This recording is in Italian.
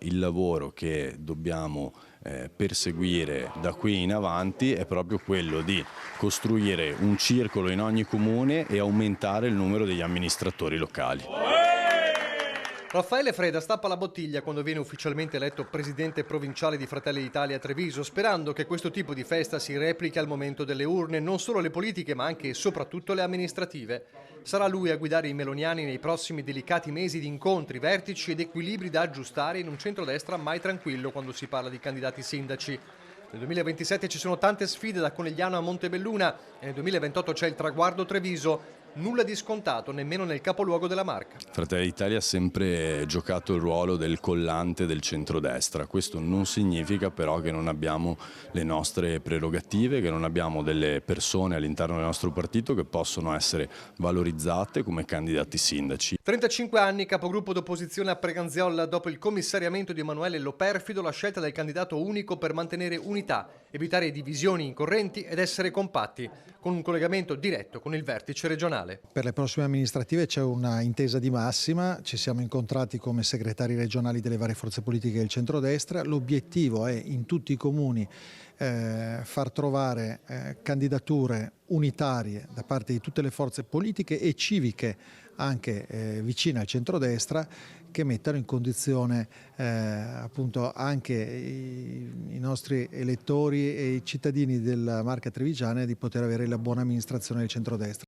Il lavoro che dobbiamo perseguire da qui in avanti è proprio quello di costruire un circolo in ogni comune e aumentare il numero degli amministratori locali. Raffaele Freda stappa la bottiglia quando viene ufficialmente eletto presidente provinciale di Fratelli d'Italia a Treviso, sperando che questo tipo di festa si replichi al momento delle urne, non solo le politiche ma anche e soprattutto le amministrative. Sarà lui a guidare i meloniani nei prossimi delicati mesi di incontri, vertici ed equilibri da aggiustare in un centrodestra mai tranquillo quando si parla di candidati sindaci. Nel 2027 ci sono tante sfide da Conegliano a Montebelluna e nel 2028 c'è il traguardo Treviso. Nulla di scontato nemmeno nel capoluogo della Marca. Fratelli d'Italia ha sempre giocato il ruolo del collante del centrodestra. Questo non significa però che non abbiamo le nostre prerogative, che non abbiamo delle persone all'interno del nostro partito che possono essere valorizzate come candidati sindaci. 35 anni, capogruppo d'opposizione a Preganziola dopo il commissariamento di Emanuele Loperfido, la scelta del candidato unico per mantenere unità, evitare divisioni incorrenti ed essere compatti, con un collegamento diretto con il vertice regionale. Per le prossime amministrative c'è una intesa di massima, ci siamo incontrati come segretari regionali delle varie forze politiche del centrodestra. L'obiettivo è in tutti i comuni far trovare candidature unitarie da parte di tutte le forze politiche e civiche anche vicine al centrodestra, che mettano in condizione appunto anche i nostri elettori e i cittadini della Marca trevigiana di poter avere la buona amministrazione del centrodestra.